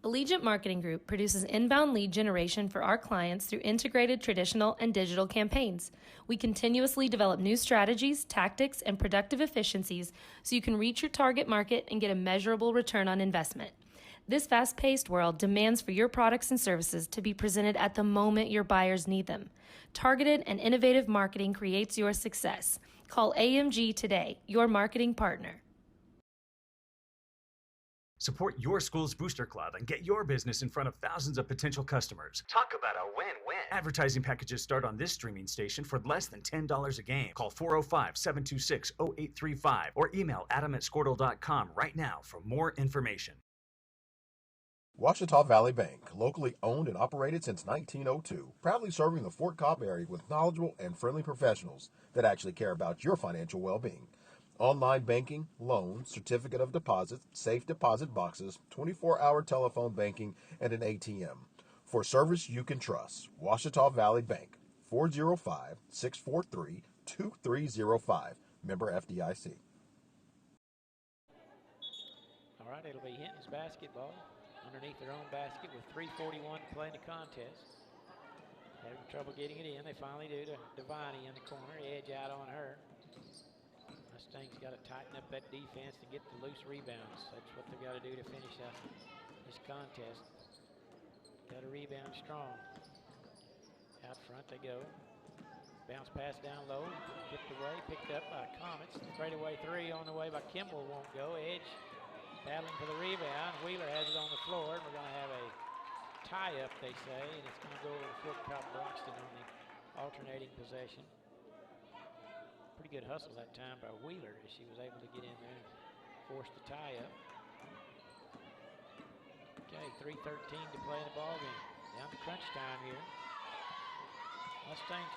Allegiant Marketing Group produces inbound lead generation for our clients through integrated traditional and digital campaigns. We continuously develop new strategies, tactics, and productive efficiencies so you can reach your target market and get a measurable return on investment. This fast-paced world demands for your products and services to be presented at the moment your buyers need them. Targeted and innovative marketing creates your success. Call AMG today, your marketing partner. Support your school's booster club and get your business in front of thousands of potential customers. Talk about a win-win. Advertising packages start on this streaming station for less than $10 a game. Call 405-726-0835 or email adam@squirtle.com right now for more information. Ouachita Valley Bank, locally owned and operated since 1902, proudly serving the Fort Cobb area with knowledgeable and friendly professionals that actually care about your financial well-being. Online banking, loans, certificate of deposit, safe deposit boxes, 24-hour telephone banking, and an ATM. For service you can trust, Ouachita Valley Bank, 405-643-2305, member FDIC. All right, it'll be Hinton's basketball. Underneath their own basket with 3:41 to play in the contest. Having trouble getting it in. They finally do to Devaney in the corner. Edge out on her. Mustangs got to tighten up that defense and get the loose rebounds. That's what they've got to do to finish out this contest. Got to rebound strong. Out front they go. Bounce pass down low. Tipped away. Picked up by Comets. Straightaway three on the way by Kimball won't go. Edge battling for the rebound. Wheeler has it on the floor. We're going to have a tie-up, they say, and it's going to go over to Fort Cobb Broxton on the alternating possession. Pretty good hustle that time by Wheeler as she was able to get in there and force the tie-up. Okay, 3:13 to play in the ball game. Down to crunch time here. Mustangs,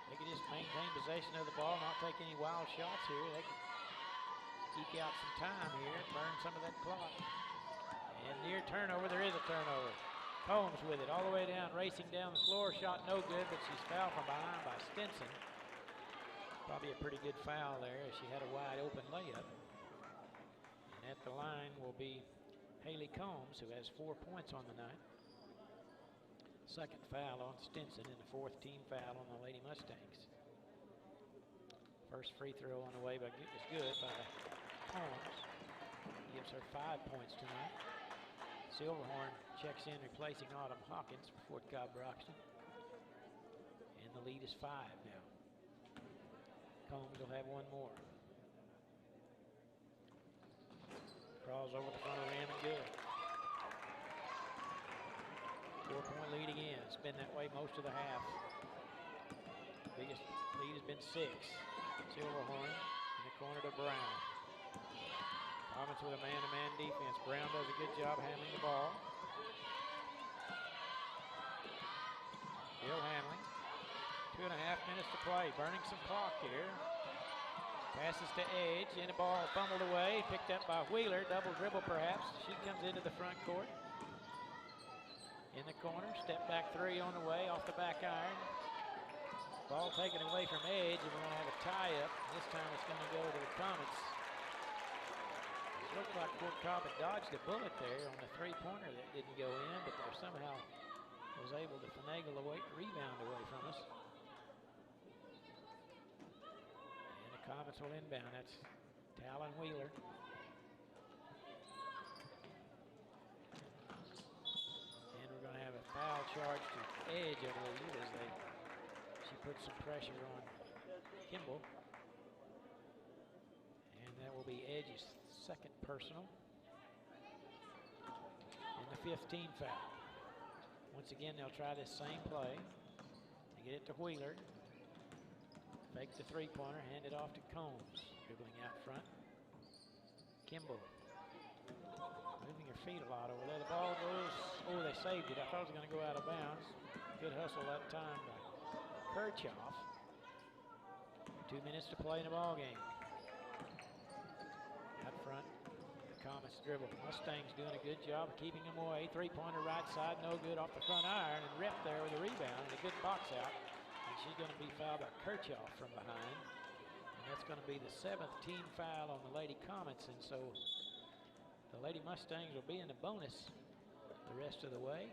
they can just maintain possession of the ball, not take any wild shots here. They can eke out some time here, burn some of that clock. And near turnover, there is a turnover. Combs with it all the way down, racing down the floor. Shot no good, but she's fouled from behind by Stinson. Probably a pretty good foul there as she had a wide open layup. And at the line will be Haley Combs, who has 4 points on the night. Second foul on Stinson and the fourth team foul on the Lady Mustangs. First free throw on the way by is good by Combs. Gives her 5 points tonight. Silverhorn checks in, replacing Autumn Hawkins for Fort Cobb Broxton. And the lead is 5 now. Combs will have one more. Crawls over the front of the rim and good. 4-point lead again. It's been that way most of the half. Biggest lead has been 6. Silverhorn in the corner to Brown. Thomas with a man-to-man defense. Brown does a good job handling the ball. Still handling. 2.5 minutes to play. Burning some clock here. Passes to Edge. And the ball fumbled away. Picked up by Wheeler. Double dribble perhaps. She comes into the front court. In the corner. Step back three on the way. Off the back iron. Ball taken away from Edge, and we're going to have a tie-up. This time it's going to go to the Comets. It looked like Fort Cobb had dodged a bullet there on the three-pointer that didn't go in, but they somehow was able to finagle the rebound away from us. And the Comets will inbound. That's Talon Wheeler. And we're going to have a foul charge to Edge, I believe, as she puts some pressure on Kimball. And that will be Edge's second personal. And the 15 foul. Once again, they'll try this same play. They get it to Wheeler. Fake the three-pointer, hand it off to Combs. Dribbling out front. Kimball. Moving her feet a lot over there. The ball goes, oh, they saved it. I thought it was going to go out of bounds. Good hustle that time by Kirchhoff. 2 minutes to play in the ball game. Out front, the Comets dribble. Mustangs doing a good job of keeping them away. Three-pointer right side, no good off the front iron, and Rep there with a rebound and a good box out. And she's going to be fouled by Kirchhoff from behind. And that's going to be the 7th team foul on the Lady Comets, and so the Lady Mustangs will be in the bonus the rest of the way.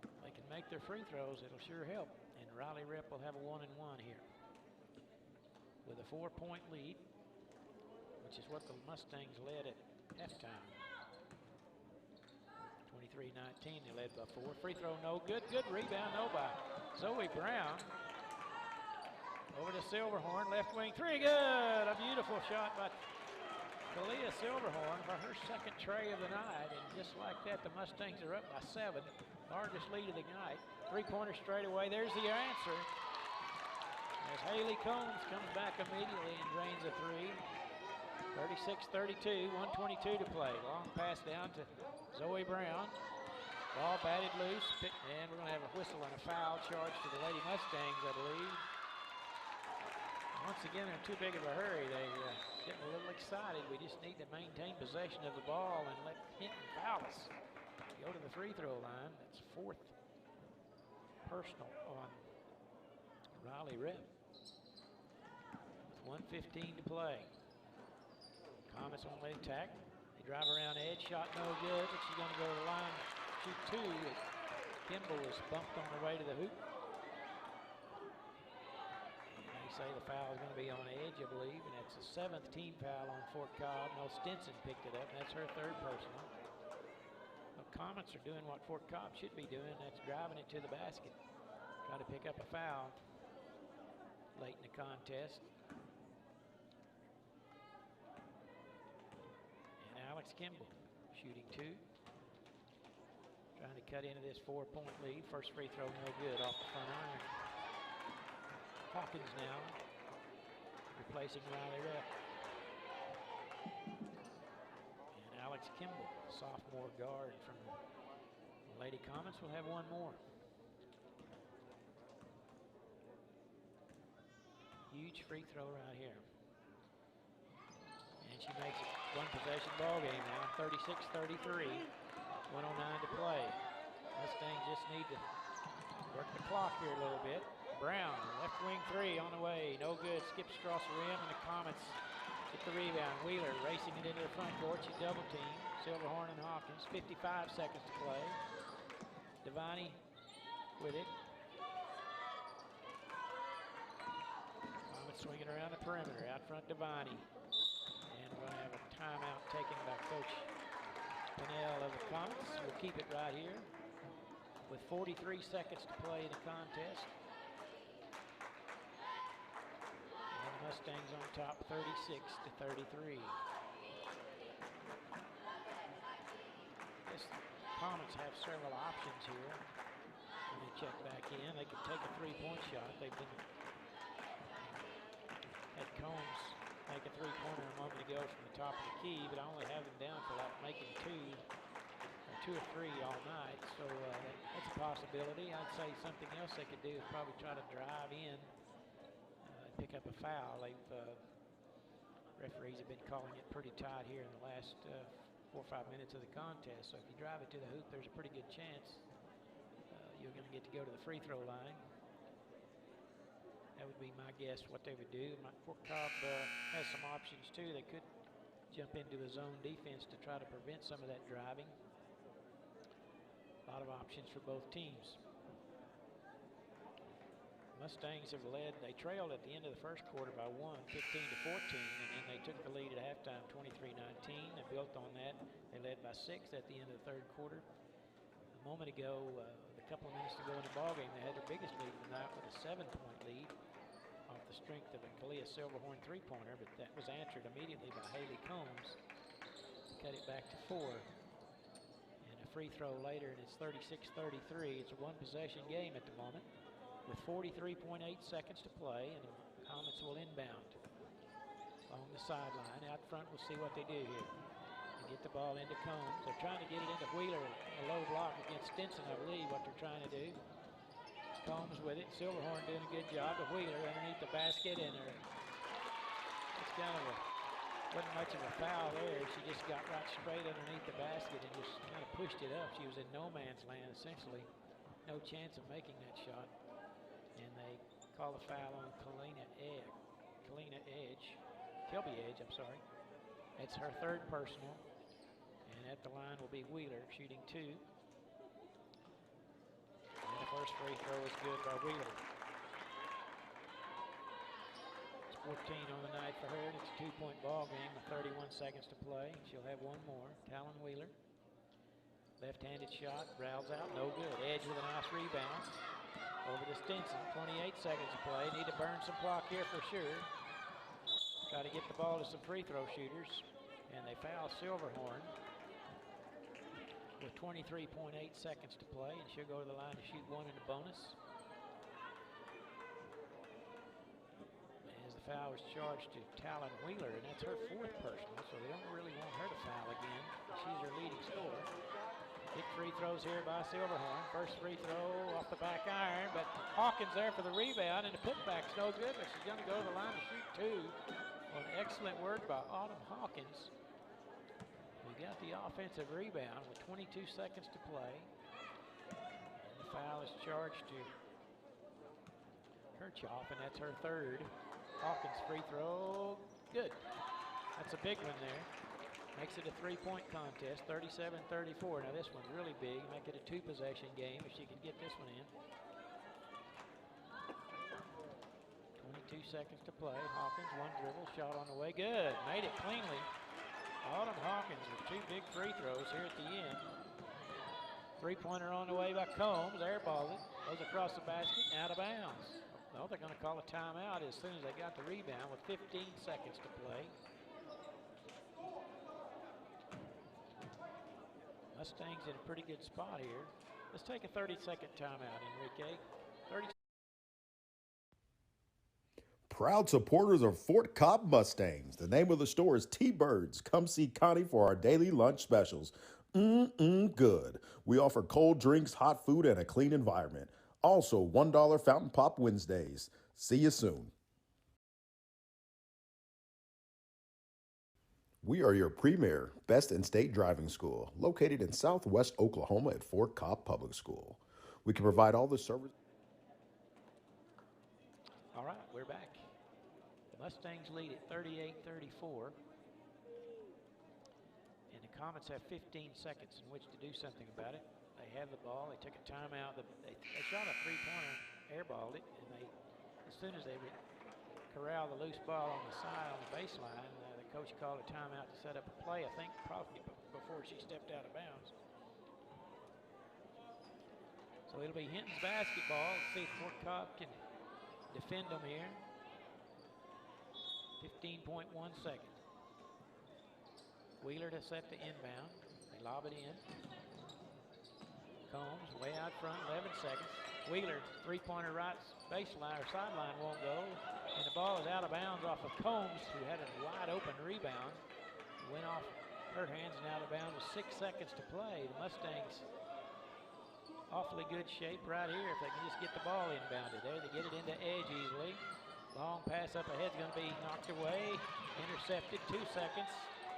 If they can make their free throws, it'll sure help. And Riley Rep will have a 1-and-1 here with a 4-point lead, which is what the Mustangs led at halftime. 23-19, they led by 4. Free throw, no good. Good rebound, no by Zoe Brown. Over to Silverhorn, left wing, three, good. A beautiful shot by Kalia Silverhorn for her second tray of the night. And just like that, the Mustangs are up by 7. Largest lead of the night. Three-pointer straight away. There's the answer. As Haley Combs comes back immediately and drains a 3. 36-32, 1:22 to play. Long pass down to Zoe Brown. Ball batted loose, and we're going to have a whistle and a foul charge to the Lady Mustangs, I believe. Once again, they're in too big of a hurry. They're getting a little excited. We just need to maintain possession of the ball and let Hinton foul us. Go to the free throw line. That's 4th personal on Riley Rep. With 1:15 to play. Comets on the attack. They drive around Edge. Shot no good, but she's going to go to the line. Shoot 2. Kimball was bumped on the way to the hoop. And they say the foul is going to be on Edge, I believe, and it's a 7th team foul on Fort Cobb. No, Stinson picked it up, and that's her 3rd personal. The Comets are doing what Fort Cobb should be doing. That's driving it to the basket. Trying to pick up a foul late in the contest. And Alex Kimball shooting 2. Trying to cut into this 4-point lead. First free throw no good off the front iron. Hawkins now replacing Riley Rep. And Alex Kimball, sophomore guard from the Lady Comets, will have one more. Huge free throw right here. And she makes it one possession ball game now, 36-33, 1:09 to play. Mustangs just need to work the clock here a little bit. Brown, left wing 3 on the way, no good, skips across the rim, and the Comets get the rebound. Wheeler racing it into the front court, she double team. Silverhorn and Hawkins, 55 seconds to play. Devani with it. Comets swinging around the perimeter, out front Devani. And we're going to have a timeout taken by Coach Pinnell of the Comets. We'll keep it right here with 43 seconds to play in the contest. And the Mustangs on top, 36-33. Yes, the Comets have several options here. When they check back in, they could take a 3-point shot. They've been at Combs make a 3-pointer a moment ago from the top of the key, but I only have them down for like making 2 or 3 all night. So that's a possibility. I'd say something else they could do is probably try to drive in, pick up a foul. Referees have been calling it pretty tight here in the last 4 or 5 minutes of the contest. So if you drive it to the hoop, there's a pretty good chance you're going to get to go to the free throw line. That would be my guess what they would do. Fort Cobb has some options too. They could jump into a zone defense to try to prevent some of that driving. A lot of options for both teams. Mustangs have led. They trailed at the end of the first quarter by 15 to 14, and then they took the lead at halftime, 23-19. They built on that. They led by 6 at the end of the third quarter. A moment ago, a couple of minutes to go in the ballgame, they had their biggest lead of the night with a 7-point lead off the strength of a Kalia Silverhorn three-pointer, but that was answered immediately by Haley Combs to cut it back to 4. And a free throw later, and it's 36-33. It's a one-possession game at the moment, with 43.8 seconds to play, and the Comets will inbound along the sideline. Out front, we'll see what they do here. They get the ball into Combs. They're trying to get it into Wheeler, a low block against Stinson, I believe, what they're trying to do. Combs with it. Silverhorn doing a good job of Wheeler underneath the basket, and it's kind of wasn't much of a foul there. She just got right straight underneath the basket and just kind of pushed it up. She was in no man's land, essentially. No chance of making that shot. And they call the foul on Kelby Edge, I'm sorry. That's her third personal. And at the line will be Wheeler, shooting 2. And the first free throw is good by Wheeler. It's 14 on the night for her, and it's a 2-point ball game with 31 seconds to play. She'll have one more. Talon Wheeler. Left-handed shot, rails out, no good. Edge with a nice rebound. Over to Stinson, 28 seconds to play. Need to burn some clock here for sure. Try to get the ball to some free throw shooters. And they foul Silverhorn with 23.8 seconds to play. And she'll go to the line to shoot 1 in the bonus. As the foul is charged to Talon Wheeler, and that's her 4th personal, so they don't really want her to foul again. She's their leading scorer. Big free throws here by Silverhorn. First free throw off the back iron, but Hawkins there for the rebound, and the putback's no good, but she's going to go to the line to shoot 2. Well, an excellent work by Autumn Hawkins. We got the offensive rebound with 22 seconds to play. And the foul is charged to Kirchhoff, and that's her 3rd. Hawkins free throw, good. That's a big one there. Makes it a 3-point contest, 37-34. Now this one's really big. Make it a 2-possession game if she can get this one in. 22 seconds to play. Hawkins, one dribble, shot on the way. Good, made it cleanly. Autumn Hawkins with 2 big free throws here at the end. 3-pointer on the way by Combs. Airballed it. Goes across the basket, out of bounds. Well, they're going to call a timeout as soon as they got the rebound with 15 seconds to play. Mustangs in a pretty good spot here. Let's take a 30-second timeout, Enrique. 30. Proud supporters of Fort Cobb Mustangs. The name of the store is T-Birds. Come see Connie for our daily lunch specials. Good. We offer cold drinks, hot food, and a clean environment. Also, $1 Fountain Pop Wednesdays. See you soon. We are your premier best in state driving school, located in Southwest Oklahoma at Fort Cobb Public School. We can provide all the service. All right, we're back. The Mustangs lead at 38-34. And the Comets have 15 seconds in which to do something about it. They have the ball. They took a timeout. They shot a 3-pointer, airballed it, and as soon as they corralled the loose ball on the side on the baseline, the coach called a timeout to set up a play, I think probably before she stepped out of bounds. So it'll be Hinton's basketball. Let's see if Fort Cobb can defend them here. 15.1 seconds. Wheeler to set the inbound. They lob it in. Combs way out front, 11 seconds. Wheeler, 3-pointer right baseline or sideline won't go. And the ball is out of bounds off of Combs, who had a wide open rebound. Went off her hands and out of bounds with 6 seconds to play. The Mustangs awfully good shape right here if they can just get the ball inbounded there. They get it into Edge easily. Long pass up ahead is going to be knocked away. Intercepted, 2 seconds.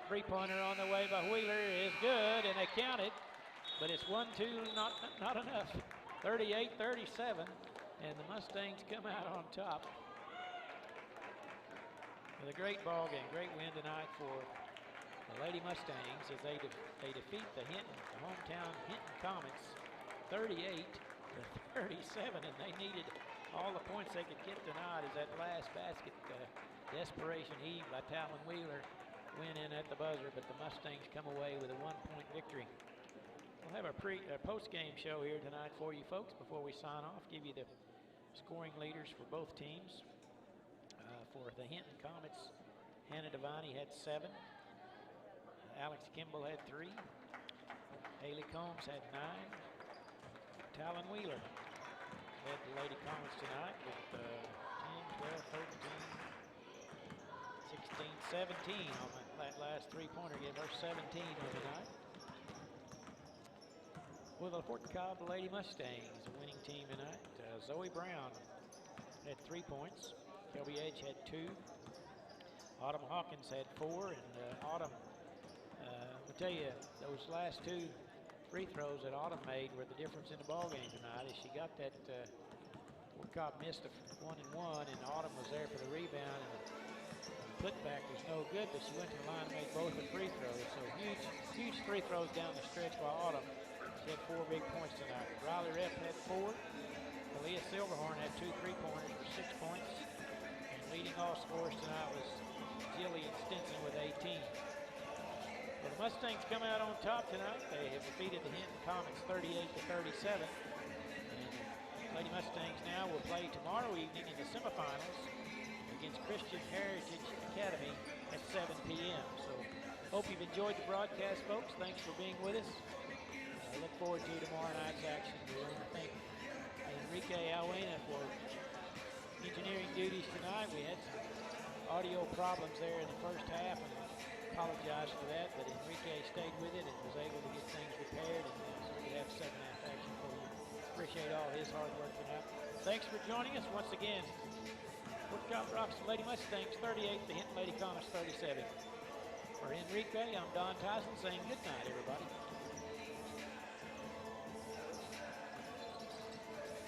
3-pointer on the way by Wheeler is good, and they count it. But it's 1-2, not enough. 38-37, and the Mustangs come out on top. With a great ball game, great win tonight for the Lady Mustangs as they defeat the hometown Hinton Comets 38-37, and they needed all the points they could get tonight as that last basket, desperation heave by Talon Wheeler, went in at the buzzer, but the Mustangs come away with a 1-point victory. We'll have a post-game show here tonight for you folks before we sign off, give you the scoring leaders for both teams. For the Hinton Comets, Hannah Devine had 7. Alex Kimball had 3. Haley Combs had 9. Talon Wheeler led the Lady Comets tonight with 10, 12, 13, 16, 17 on that last three-pointer. Gave her 17 on tonight. With the Fort Cobb Lady Mustangs, a winning team tonight. Zoe Brown had 3 points. Kelby Edge had 2. Autumn Hawkins had 4. And Autumn, I'll tell you, those last 2 free throws that Autumn made were the difference in the ball game tonight. As she got that, Fort Cobb missed a 1-and-1, and Autumn was there for the rebound, and the putback was no good, but she went to the line and made both the free throws. So huge free throws down the stretch by Autumn. She had 4 big points tonight. Riley Rep had 4. Aaliyah Silverhorn had 2 3-pointers for 6 points. And leading all scorers tonight was Jillian Stinson with 18. Well, the Mustangs come out on top tonight. They have defeated the Hinton Comets 38-37. And the Lady Mustangs now will play tomorrow evening in the semifinals against Christian Heritage Academy at 7 p.m. So hope you've enjoyed the broadcast, folks. Thanks for being with us. I look forward to tomorrow night's action. We want to thank Enrique Alwena for engineering duties tonight. We had some audio problems there in the first half, and I apologize for that, but Enrique stayed with it and was able to get things repaired, and so we have second half action for you. Appreciate all his hard work tonight. Thanks for joining us once again. Fort Cobb Broxton Lady Mustangs 38, the Hinton Lady Comets 37. For Enrique, I'm Don Tyson saying good night, everybody.